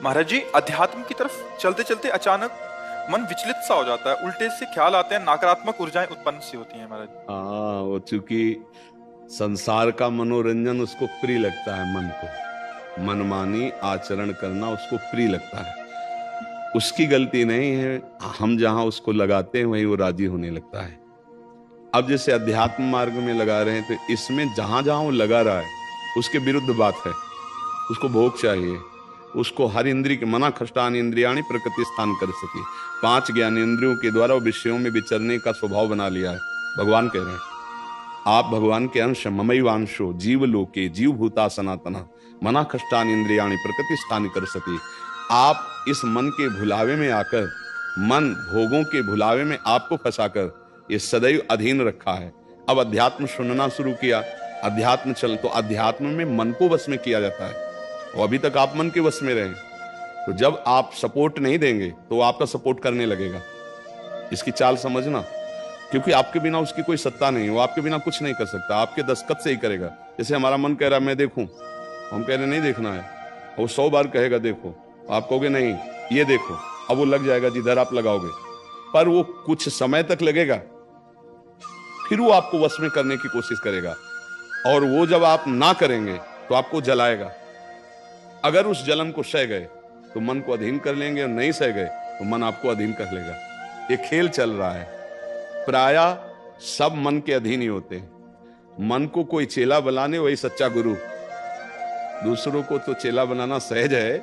महाराज जी, अध्यात्म की तरफ चलते चलते अचानक मन विचलित सा हो जाता है, उल्टे से ख्याल आते हैं, नकारात्मक ऊर्जाएं उत्पन्न सी होती हैं महाराज। हाँ, वो चूंकि संसार का मनोरंजन उसको प्रिय लगता है, मन को मनमानी आचरण करना उसको प्रिय लगता है। उसकी गलती नहीं है, हम जहां उसको लगाते हैं वहीं वो राजी होने लगता है। अब जैसे अध्यात्म मार्ग में लगा रहे हैं तो इसमें जहां जहां वो लगा रहा है उसके विरुद्ध बात है। उसको भोग चाहिए, उसको हर इंद्रिय के मना खष्टान इंद्रियाणी प्रकृति स्थान कर सके। 5 ज्ञान इंद्रियों के द्वारा वो विषयों में विचरने का स्वभाव बना लिया है। भगवान कह रहे हैं आप भगवान के अंश, ममैवांशो जीव लोके जीव भूता सनातना मना खष्टान इंद्रियाणी प्रकृति स्थान कर सके। आप इस मन के भुलावे में आकर, मन भोगों के भुलावे में आपको फंसाकर ये सदैव अधीन रखा है। अब अध्यात्म सुनना शुरू किया, अध्यात्म चल तो अध्यात्म में मन को वश में किया जाता है और अभी तक आप मन के वश में रहे। तो जब आप सपोर्ट नहीं देंगे तो आपका सपोर्ट करने लगेगा। इसकी चाल समझना, क्योंकि आपके बिना उसकी कोई सत्ता नहीं, वो आपके बिना कुछ नहीं कर सकता, आपके दस्तखत से ही करेगा। जैसे हमारा मन कह रहा है मैं देखूं, हम कह रहे नहीं देखना है, वो 100 बार कहेगा देखो, आप कहोगे नहीं ये देखो, अब वो लग जाएगा जिधर आप लगाओगे, पर वो कुछ समय तक लगेगा, फिर वो आपको वश में करने की कोशिश करेगा और वो जब आप ना करेंगे तो आपको जलाएगा। अगर उस जलन को सह गए तो मन को अधीन कर लेंगे और नहीं सह गए तो मन आपको अधीन कर लेगा। ये खेल चल रहा है। प्रायः सब मन के अधीन ही होते हैं। मन को कोई चेला बनाने वही सच्चा गुरु। दूसरों को तो चेला बनाना सहज है,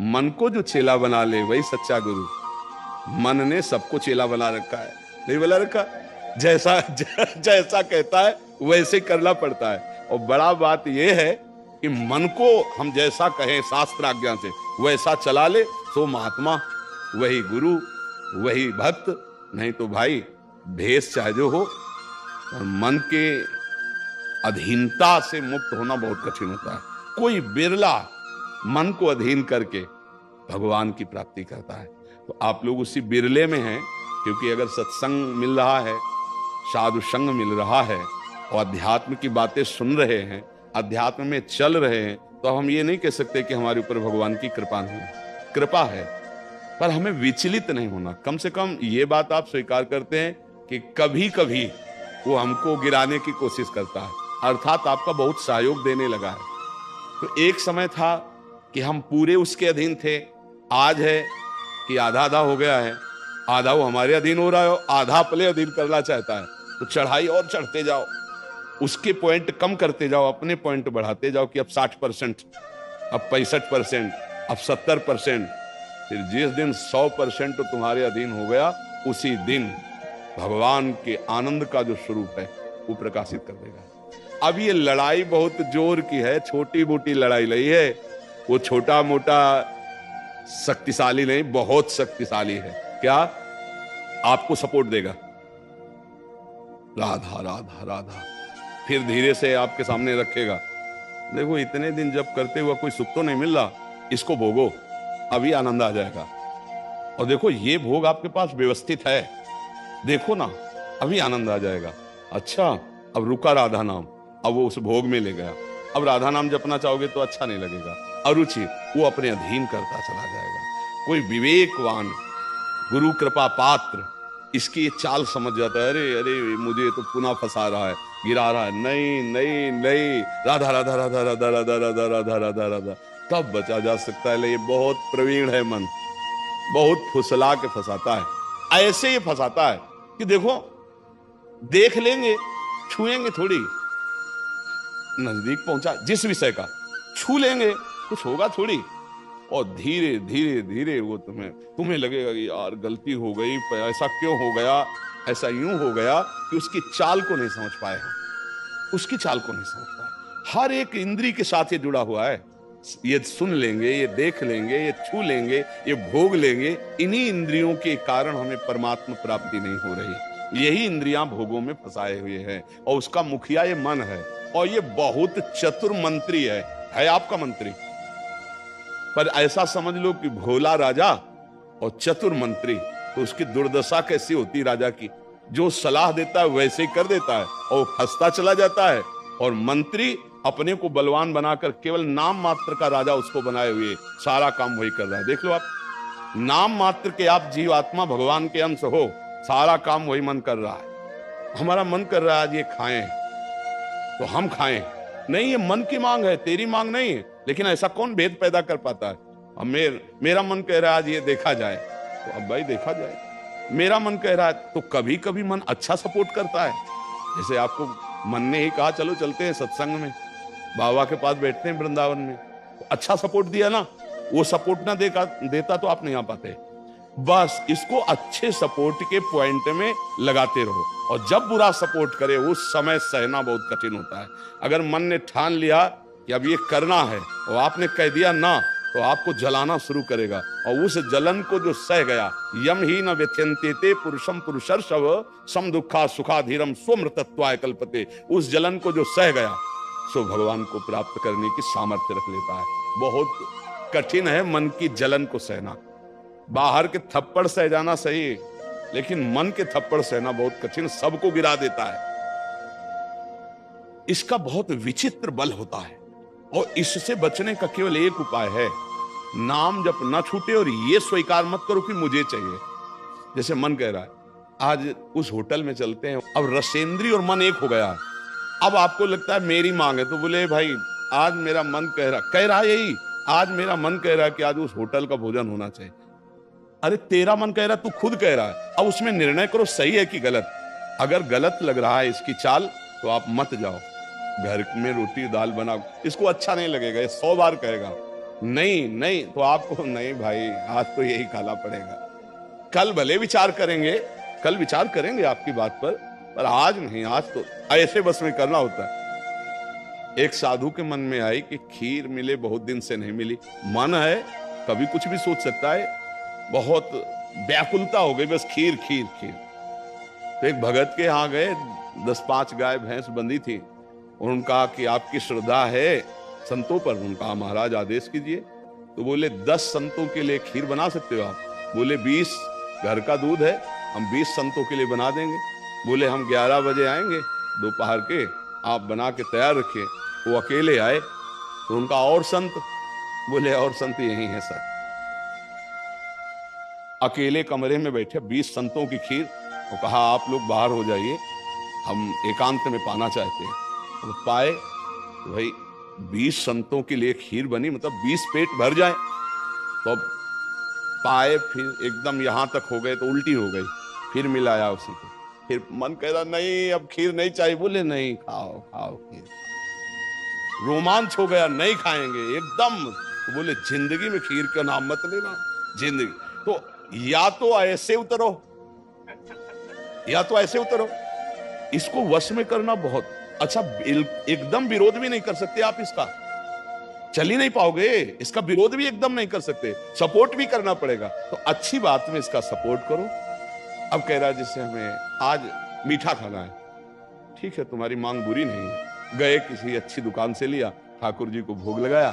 मन को जो चेला बना ले वही सच्चा गुरु। मन ने सबको चेला बना रखा है, नहीं बना रखा, जैसा कहता है वैसे करना पड़ता है। और बड़ा बात यह है कि मन को हम जैसा कहें शास्त्र आज्ञा से वैसा चला ले तो महात्मा, वही गुरु, वही भक्त। नहीं तो भाई भेष चाहे जो हो, और मन के अधीनता से मुक्त होना बहुत कठिन होता है। कोई बिरला मन को अधीन करके भगवान की प्राप्ति करता है। तो आप लोग उसी बिरले में हैं, क्योंकि अगर सत्संग मिल रहा है, साधु संग मिल रहा है और अध्यात्म की बातें सुन रहे हैं, अध्यात्म में चल रहे हैं, तो हम ये नहीं कह सकते कि हमारे ऊपर भगवान की कृपा नहीं है। कृपा है, पर हमें विचलित नहीं होना। कम से कम ये बात आप स्वीकार करते हैं कि कभी कभी वो हमको गिराने की कोशिश करता है, अर्थात आपका बहुत सहयोग देने लगा है। तो एक समय था कि हम पूरे उसके अधीन थे, आज है कि आधा आधा हो गया है। आधा वो हमारे अधीन हो रहा है, आधा अपने अधीन करना चाहता है। तो चढ़ाई और चढ़ते जाओ, उसके पॉइंट कम करते जाओ, अपने पॉइंट बढ़ाते जाओ कि अब 60%, अब 65%, अब 70%। फिर जिस दिन 100% तो तुम्हारे अधीन हो गया, उसी दिन भगवान के आनंद का जो स्वरूप है वो प्रकाशित कर देगा। अब ये लड़ाई बहुत जोर की है, छोटी मोटी लड़ाई नहीं है। वो छोटा मोटा शक्तिशाली नहीं, बहुत शक्तिशाली है। क्या? आपको सपोर्ट देगा, राधा राधा राधा, फिर धीरे से आपके सामने रखेगा। देखो इतने दिन जब करते हुआ कोई सुख तो नहीं मिल रहा, इसको भोगो, अभी आनंद आ जाएगा। और देखो ये भोग आपके पास व्यवस्थित है, देखो ना, अभी आनंद आ जाएगा। अच्छा, अब रुका राधा नाम, अब वो उस भोग में ले गया। अब राधा नाम जपना चाहोगे तो अच्छा नहीं लगेगा, अरुचि, वो अपने अधीन करता चला जाएगा। कोई विवेकवान गुरु कृपा पात्र इसकी ये चाल समझ जाता है, अरे अरे मुझे तो पुनः फंसा रहा है, गिरा रहा है, नहीं नहीं नहीं, राधा राधा राधा राधा राधा राधा राधा राधा राधा, तब बचा जा सकता है। ये बहुत प्रवीण है मन, बहुत फुसला के फंसाता है। ऐसे ही फंसाता है कि देखो देख लेंगे, छुएंगे थोड़ी, नजदीक पहुंचा जिस विषय का, छू लेंगे, कुछ होगा थोड़ी, और धीरे धीरे धीरे वो तुम्हें लगेगा कि यार गलती हो गई, ऐसा क्यों हो गया, ऐसा यूं हो गया कि उसकी चाल को नहीं समझ पाए हम, उसकी चाल को नहीं समझ पाए। हर एक इंद्री के साथ ये जुड़ा हुआ है। ये सुन लेंगे, ये देख लेंगे, ये छू लेंगे, ये भोग लेंगे। इन्हीं इंद्रियों के कारण हमें परमात्मा प्राप्ति नहीं हो रही। यही इंद्रियां भोगों में फंसाए हुए हैं और उसका मुखिया ये मन है। और ये बहुत चतुर मंत्री है आपका मंत्री। पर ऐसा समझ लो कि भोला राजा और चतुर मंत्री, तो उसकी दुर्दशा कैसी होती राजा की। जो सलाह देता है वैसे ही कर देता है और फंसता चला जाता है, और मंत्री अपने को बलवान बनाकर केवल नाम मात्र का राजा उसको बनाए हुए सारा काम वही कर रहा है। देख लो आप, नाम मात्र के आप जीवात्मा भगवान के अंश हो, सारा काम वही मन कर रहा है। हमारा मन कर रहा है आज ये खाएं तो हम खाएं, नहीं, ये मन की मांग है, तेरी मांग नहीं है। लेकिन ऐसा कौन भेद पैदा कर पाता है? अब मेरा मन कह रहा है आज ये देखा जाए, तो अब भाई देखा जाए। मेरा मन कह रहा है, तो कभी कभी मन अच्छा सपोर्ट करता है। जैसे आपको मन ने ही कहा चलो चलते हैं सत्संग में, बाबा के पास बैठते हैं वृंदावन में, तो अच्छा सपोर्ट दिया ना। वो सपोर्ट ना देता तो आप नहीं आ पाते। बस इसको अच्छे सपोर्ट के पॉइंट में लगाते रहो, और जब बुरा सपोर्ट करे उस समय सहना बहुत कठिन होता है। अगर मन ने ठान लिया कि अब ये करना है और आपने कह दिया ना, तो आपको जलाना शुरू करेगा, और उस जलन को जो सह गया, यम ही न व्यथ्यन्ते पुरुषम पुरुषर्षव सम दुखा सुखाधीरम स्वमृतत्वाय कल्पते, उस जलन को जो सह गया सो भगवान को प्राप्त करने की सामर्थ्य रख लेता है। बहुत कठिन है मन की जलन को सहना। बाहर के थप्पड़ सह जाना सही, लेकिन मन के थप्पड़ सहना बहुत कठिन, सबको गिरा देता है। इसका बहुत विचित्र बल होता है, और इससे बचने का केवल एक उपाय है, नाम जप न छूटे, और ये स्वीकार मत करो कि मुझे चाहिए। जैसे मन कह रहा है आज उस होटल में चलते हैं, अब रसेंद्री और मन एक हो गया। अब आपको लगता है मेरी मांग है, तो बोले भाई आज मेरा मन कह रहा यही, आज मेरा मन कह रहा है कि आज उस होटल का भोजन होना चाहिए। अरे तेरा मन कह रहा है, तू खुद कह रहा है, अब उसमें निर्णय करो सही है कि गलत। अगर गलत लग रहा है इसकी चाल, तो आप मत जाओ। घर में रोटी दाल बनाओ, इसको अच्छा नहीं लगेगा, ये 100 बार कहेगा नहीं, तो आपको नहीं भाई आज तो यही खाना पड़ेगा। कल भले विचार करेंगे, कल विचार करेंगे आपकी बात पर आज नहीं, आज तो ऐसे बस में करना होता है। एक साधु के मन में आई कि खीर मिले, बहुत दिन से नहीं मिली, मन है कभी कुछ भी सोच सकता है, बहुत व्याकुलता हो गई, बस खीर खीर खीर। तो एक भगत के यहाँ गए, 10-5 गाय भैंस बंधी थी, और उनका कि आपकी श्रद्धा है संतों पर? उनका महाराज आदेश कीजिए। तो बोले 10 संतों के लिए खीर बना सकते हो आप? बोले 20 घर का दूध है, हम 20 संतों के लिए बना देंगे। बोले हम 11 बजे आएंगे दोपहर के, आप बना के तैयार रखिए। वो अकेले आए, तो उनका और संत? बोले और संत यही है सर। अकेले कमरे में बैठे 20 संतों की खीर, और कहा आप लोग बाहर हो जाइए, हम एकांत में पाना चाहते हैं। तो पाए, तो भाई 20 संतों के लिए खीर बनी, मतलब 20 पेट भर जाए। तो अब पाए, फिर एकदम यहां तक हो गए तो उल्टी हो गई, फिर मिलाया उसी को, फिर मन कह रहा नहीं अब खीर नहीं चाहिए। बोले नहीं, खाओ खाओ खीर। रोमांच हो गया, नहीं खाएंगे एकदम। तो बोले जिंदगी में खीर का नाम मत लेना, जिंदगी। तो या तो ऐसे उतरो, या तो ऐसे उतरो। इसको वश में करना बहुत अच्छा। एकदम विरोध भी नहीं कर सकते आप इसका, चल ही नहीं पाओगे। इसका विरोध भी एकदम नहीं कर सकते, सपोर्ट भी करना पड़ेगा। तो अच्छी बात में इसका सपोर्ट करो। अब कह रहा है जिससे हमें आज मीठा खाना है, ठीक है तुम्हारी मांग बुरी नहीं है। गए किसी अच्छी दुकान से लिया, ठाकुर जी को भोग लगाया,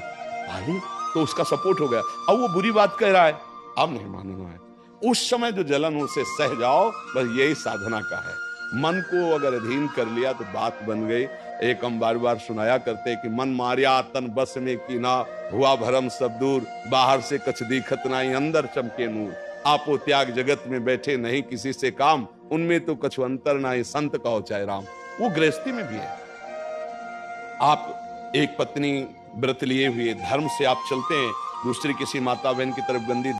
भाई तो उसका सपोर्ट हो गया। अब वो बुरी बात कह रहा है, अब नहीं मानना है। उस समय जो जलन उसे सह जाओ, बस यही साधना का है। मन को अगर अधीन कर लिया तो बात बन गई। एक हम बार बार सुनाया करते कि मन मारिया तन बस में की ना, हुआ भरम सब दूर, बाहर से कछ दिखत नाई, अंदर चमके नूर। आपो त्याग जगत में बैठे नहीं किसी से काम, उनमें तो कछु अंतर नाई, संत कहो चाहे राम। वो गृहस्थी में भी है। आप एक पत्नी व्रत लिए हुए धर्म से आप चलते हैं, दूसरी किसी माता बहन की तरफ गंदी